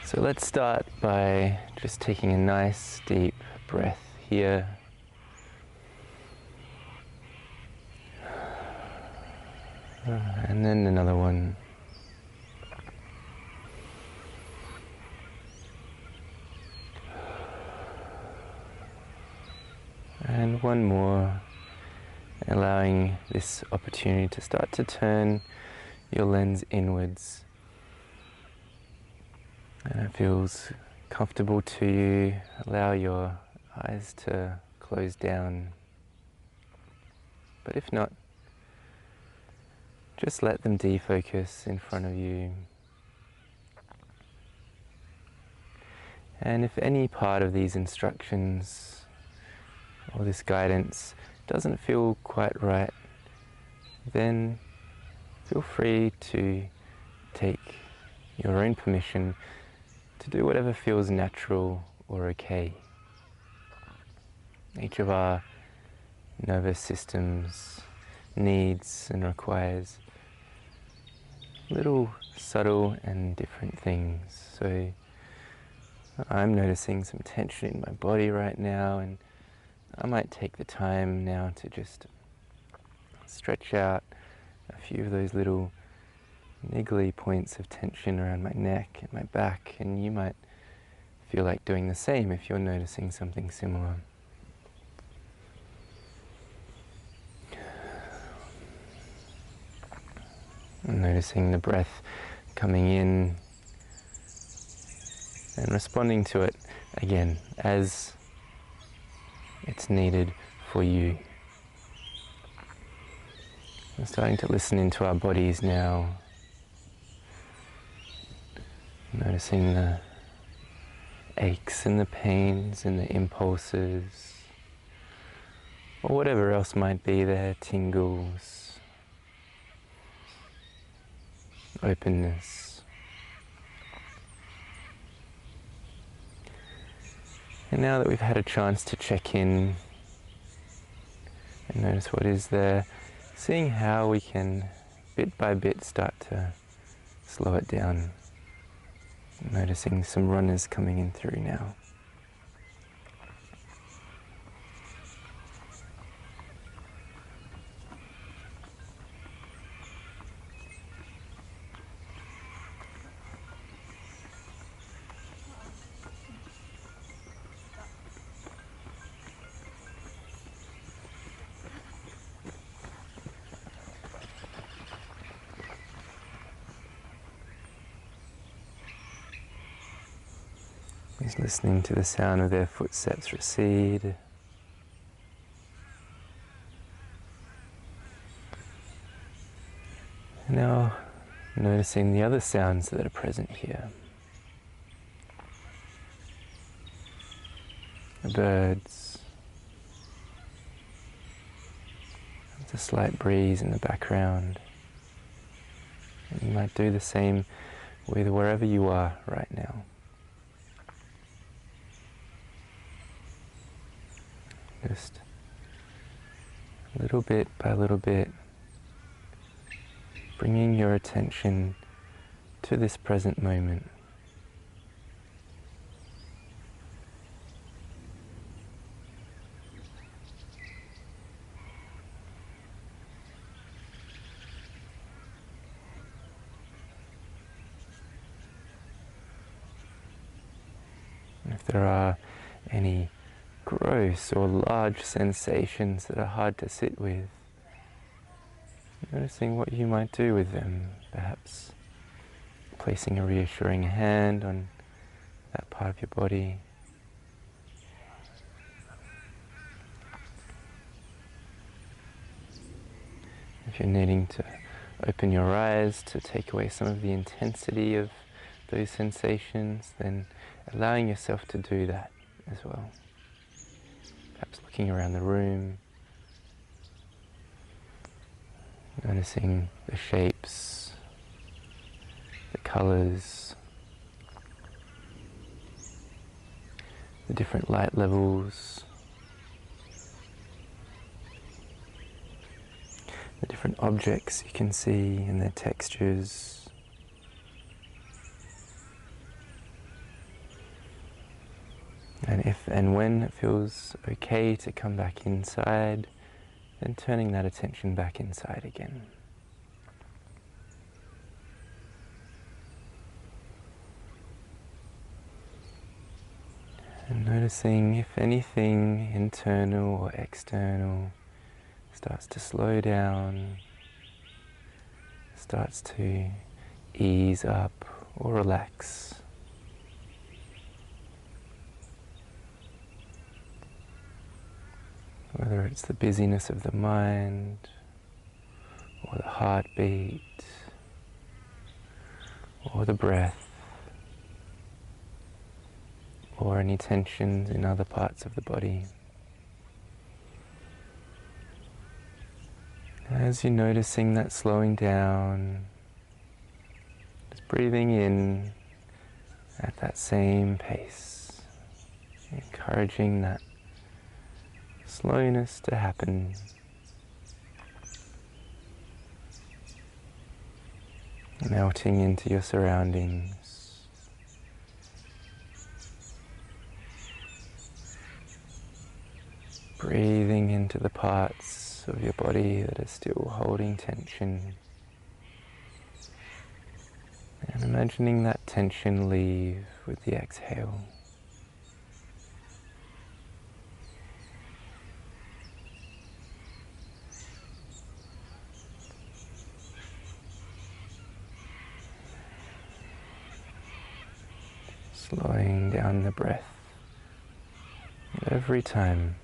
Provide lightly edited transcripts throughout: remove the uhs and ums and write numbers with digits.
So let's start by just taking a nice deep breath here. And then another one. And one more, allowing this opportunity to start to turn your lens inwards. And it feels comfortable to you. Allow your eyes to close down. But if not, just let them defocus in front of you. And if any part of these instructions or this guidance doesn't feel quite right, then feel free to take your own permission to do whatever feels natural or okay. Each of our nervous systems needs and requires little subtle and different things. So I'm noticing some tension in my body right now, and I might take the time now to just stretch out a few of those little niggly points of tension around my neck and my back, and you might feel like doing the same if you're noticing something similar. And noticing the breath coming in and responding to it again as it's needed for you. We're starting to listen into our bodies now, noticing the aches and the pains and the impulses, or whatever else might be there, tingles, openness. And now that we've had a chance to check in and notice what is there, seeing how we can bit by bit start to slow it down. Noticing some runners coming in through now. He's listening to the sound of their footsteps recede. Now noticing the other sounds that are present here. The birds, the slight breeze in the background. And you might do the same with wherever you are right now. Just little bit by little bit, bringing your attention to this present moment. And if there are any gross or large sensations that are hard to sit with, noticing what you might do with them, perhaps placing a reassuring hand on that part of your body. If you're needing to open your eyes to take away some of the intensity of those sensations, then allowing yourself to do that as well. Perhaps looking around the room, noticing the shapes, the colors, the different light levels, the different objects you can see and their textures. And if and when it feels okay to come back inside, then turning that attention back inside again. And noticing if anything internal or external starts to slow down, starts to ease up or relax. Whether it's the busyness of the mind, or the heartbeat, or the breath, or any tensions in other parts of the body. As you're noticing that slowing down, just breathing in at that same pace, encouraging that slowness to happen. Melting into your surroundings. Breathing into the parts of your body that are still holding tension. And imagining that tension leave with the exhale. Slowing down the breath every time.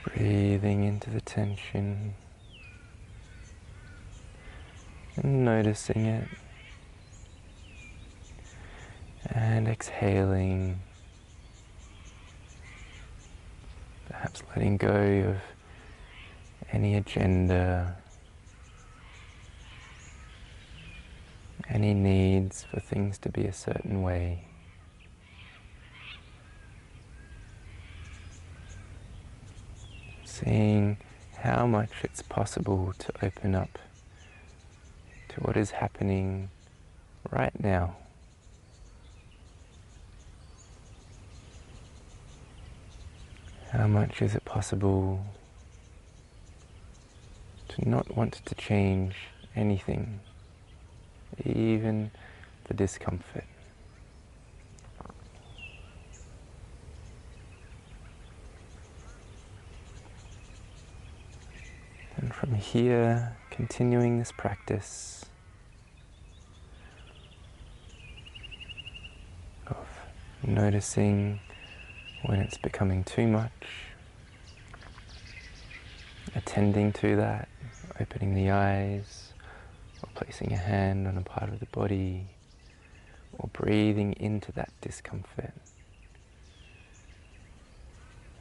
Breathing into the tension and noticing it, and exhaling, perhaps letting go of any agenda, any needs for things to be a certain way. Seeing how much it's possible to open up to what is happening right now. How much is it possible to not want to change anything, even the discomfort? And from here, continuing this practice of noticing when it's becoming too much, attending to that, opening the eyes, or placing a hand on a part of the body, or breathing into that discomfort.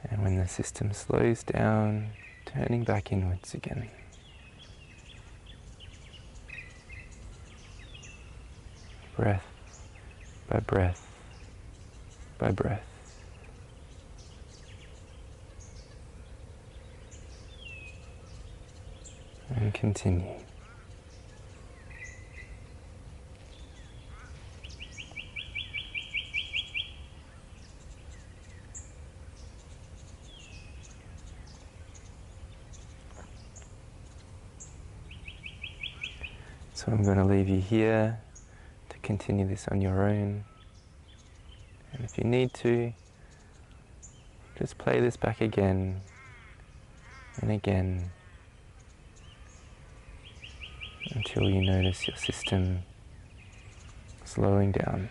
And when the system slows down, turning back inwards again. Breath by breath by breath. And continue. So I'm going to leave you here to continue this on your own. And if you need to, just play this back again and again until you notice your system slowing down.